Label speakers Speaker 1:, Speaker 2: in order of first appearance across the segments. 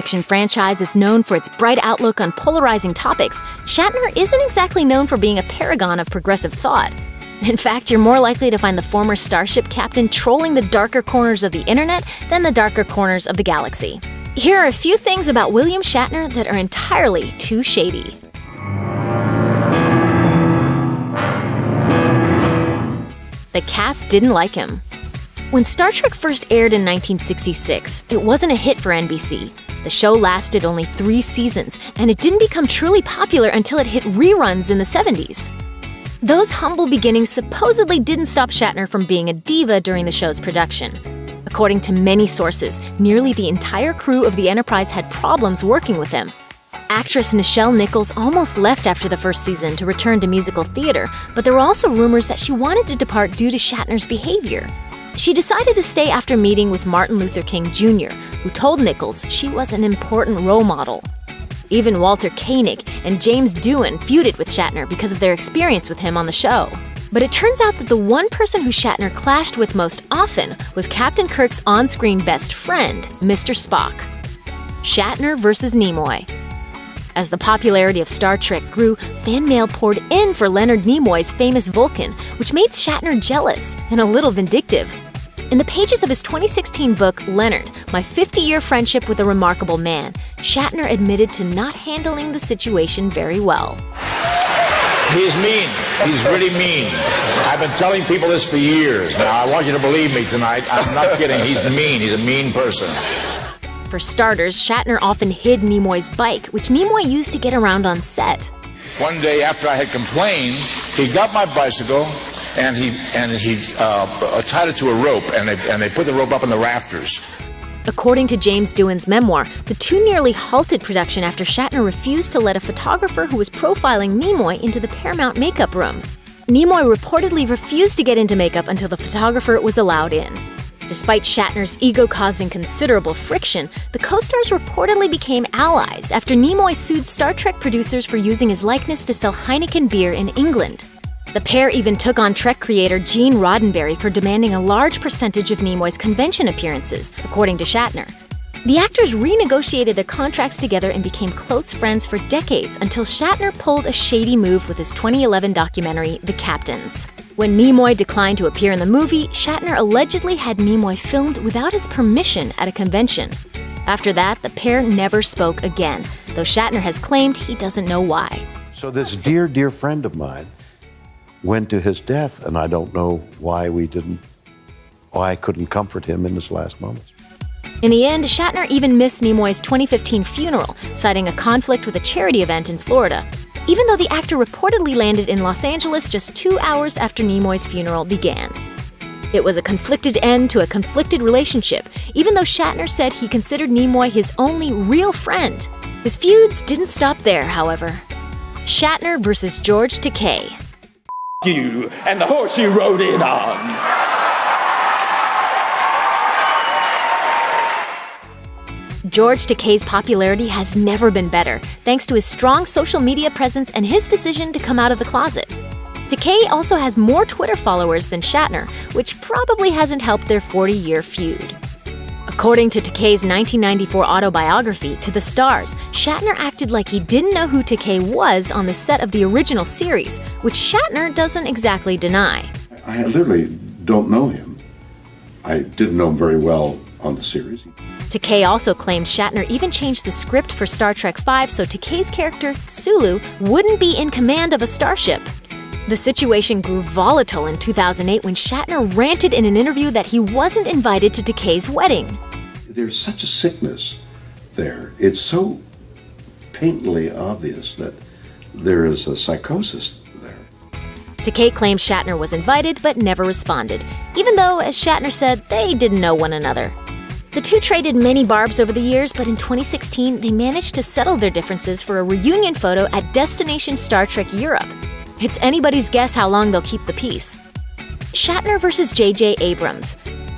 Speaker 1: fiction franchise is known for its bright outlook on polarizing topics, Shatner isn't exactly known for being a paragon of progressive thought. In fact, you're more likely to find the former Starship captain trolling the darker corners of the internet than the darker corners of the galaxy. Here are a few things about William Shatner that are entirely too shady. The cast didn't like him. When Star Trek first aired in 1966, it wasn't a hit for NBC. The show lasted only 3 seasons, and it didn't become truly popular until it hit reruns in the 70s. Those humble beginnings supposedly didn't stop Shatner from being a diva during the show's production. According to many sources, nearly the entire crew of the Enterprise had problems working with him. Actress Nichelle Nichols almost left after the first season to return to musical theater, but there were also rumors that she wanted to depart due to Shatner's behavior. She decided to stay after meeting with Martin Luther King Jr., who told Nichols she was an important role model. Even Walter Koenig and James Doohan feuded with Shatner because of their experience with him on the show. But it turns out that the one person who Shatner clashed with most often was Captain Kirk's on-screen best friend, Mr. Spock. Shatner versus Nimoy. As the popularity of Star Trek grew, fan mail poured in for Leonard Nimoy's famous Vulcan, which made Shatner jealous and a little vindictive. In the pages of his 2016 book, Leonard, My 50-Year Friendship with a Remarkable Man, Shatner admitted to not handling the situation very well.
Speaker 2: He's mean. He's really mean. I've been telling people this for years. Now, I want you to believe me tonight. I'm not kidding. He's mean. He's a mean person.
Speaker 1: For starters, Shatner often hid Nimoy's bike, which Nimoy used to get around on set.
Speaker 2: One day after I had complained, he got my bicycle and he tied it to a rope, and they put the rope up in the rafters.
Speaker 1: According to James Doohan's memoir, the two nearly halted production after Shatner refused to let a photographer who was profiling Nimoy into the Paramount makeup room. Nimoy reportedly refused to get into makeup until the photographer was allowed in. Despite Shatner's ego causing considerable friction, the co-stars reportedly became allies after Nimoy sued Star Trek producers for using his likeness to sell Heineken beer in England. The pair even took on Trek creator Gene Roddenberry for demanding a large percentage of Nimoy's convention appearances, according to Shatner. The actors renegotiated their contracts together and became close friends for decades until Shatner pulled a shady move with his 2011 documentary, The Captains. When Nimoy declined to appear in the movie, Shatner allegedly had Nimoy filmed without his permission at a convention. After that, the pair never spoke again, though Shatner has claimed he doesn't know why.
Speaker 3: So this dear, dear friend of mine went to his death, and I don't know why I couldn't comfort him in his last moments.
Speaker 1: In the end, Shatner even missed Nimoy's 2015 funeral, citing a conflict with a charity event in Florida, even though the actor reportedly landed in Los Angeles just 2 hours after Nimoy's funeral began. It was a conflicted end to a conflicted relationship, even though Shatner said he considered Nimoy his only real friend. His feuds didn't stop there, however. Shatner versus George Takei.
Speaker 4: You and the horse you rode in on.
Speaker 1: George Takei's popularity has never been better, thanks to his strong social media presence and his decision to come out of the closet. Takei also has more Twitter followers than Shatner, which probably hasn't helped their 40-year feud. According to Takei's 1994 autobiography, To the Stars, Shatner acted like he didn't know who Takei was on the set of the original series, which Shatner doesn't exactly deny.
Speaker 3: I literally don't know him. I didn't know him very well on the series.
Speaker 1: Takei also claims Shatner even changed the script for Star Trek V so Takei's character, Sulu, wouldn't be in command of a starship. The situation grew volatile in 2008 when Shatner ranted in an interview that he wasn't invited to Takei's wedding.
Speaker 3: There's such a sickness there. It's so patently obvious that there is a psychosis there.
Speaker 1: Takei claims Shatner was invited but never responded, even though, as Shatner said, they didn't know one another. The two traded many barbs over the years, but in 2016, they managed to settle their differences for a reunion photo at Destination Star Trek Europe. It's anybody's guess how long they'll keep the peace. Shatner versus J.J. Abrams.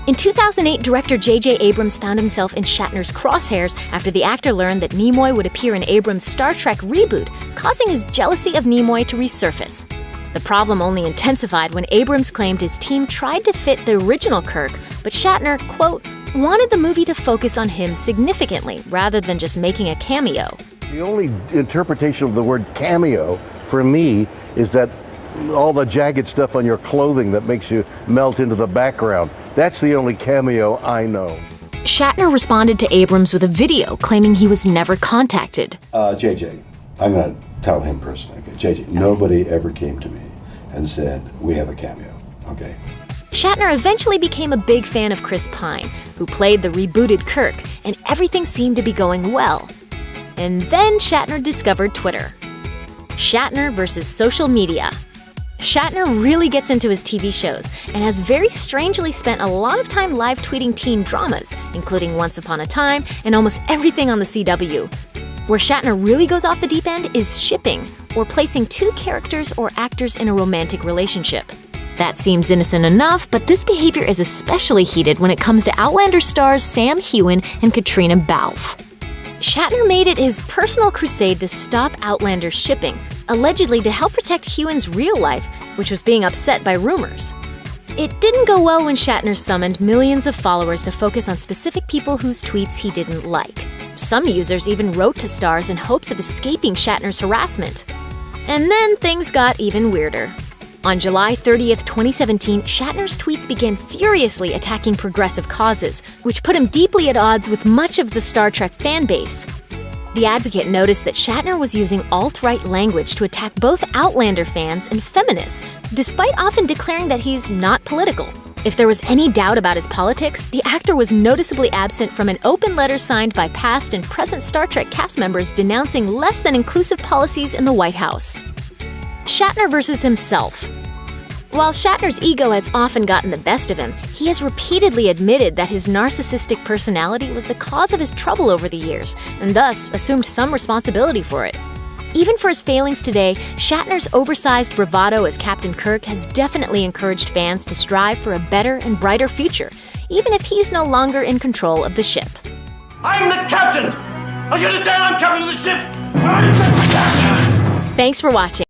Speaker 1: In 2008, director J.J. Abrams found himself in Shatner's crosshairs after the actor learned that Nimoy would appear in Abrams' Star Trek reboot, causing his jealousy of Nimoy to resurface. The problem only intensified when Abrams claimed his team tried to fit the original Kirk, but Shatner, quote, wanted the movie to focus on him significantly rather than just making a cameo.
Speaker 3: The only interpretation of the word cameo for me is that all the jagged stuff on your clothing that makes you melt into the background. That's the only cameo I know.
Speaker 1: Shatner responded to Abrams with a video claiming he was never contacted.
Speaker 3: JJ, I'm going to tell him personally. Okay? JJ, nobody ever came to me and said, we have a cameo, okay?
Speaker 1: Shatner eventually became a big fan of Chris Pine, who played the rebooted Kirk, and everything seemed to be going well. And then Shatner discovered Twitter. Shatner versus social media. Shatner really gets into his TV shows and has very strangely spent a lot of time live tweeting teen dramas, including Once Upon a Time and almost everything on the CW. Where Shatner really goes off the deep end is shipping, or placing two characters or actors in a romantic relationship. That seems innocent enough, but this behavior is especially heated when it comes to Outlander stars Sam Heughan and Katrina Balfe. Shatner made it his personal crusade to stop Outlander shipping, allegedly to help protect Heughan's real life, which was being upset by rumors. It didn't go well when Shatner summoned millions of followers to focus on specific people whose tweets he didn't like. Some users even wrote to stars in hopes of escaping Shatner's harassment. And then things got even weirder. On July 30th, 2017, Shatner's tweets began furiously attacking progressive causes, which put him deeply at odds with much of the Star Trek fanbase. The Advocate noticed that Shatner was using alt-right language to attack both Outlander fans and feminists, despite often declaring that he's not political. If there was any doubt about his politics, the actor was noticeably absent from an open letter signed by past and present Star Trek cast members denouncing less than inclusive policies in the White House. Shatner versus himself. While Shatner's ego has often gotten the best of him, he has repeatedly admitted that his narcissistic personality was the cause of his trouble over the years, and thus assumed some responsibility for it. Even for his failings today, Shatner's oversized bravado as Captain Kirk has definitely encouraged fans to strive for a better and brighter future, even if he's no longer in control of the ship.
Speaker 5: I'm the captain! Don't you understand? I'm captain of the ship! I'm the captain!
Speaker 1: Thanks for watching.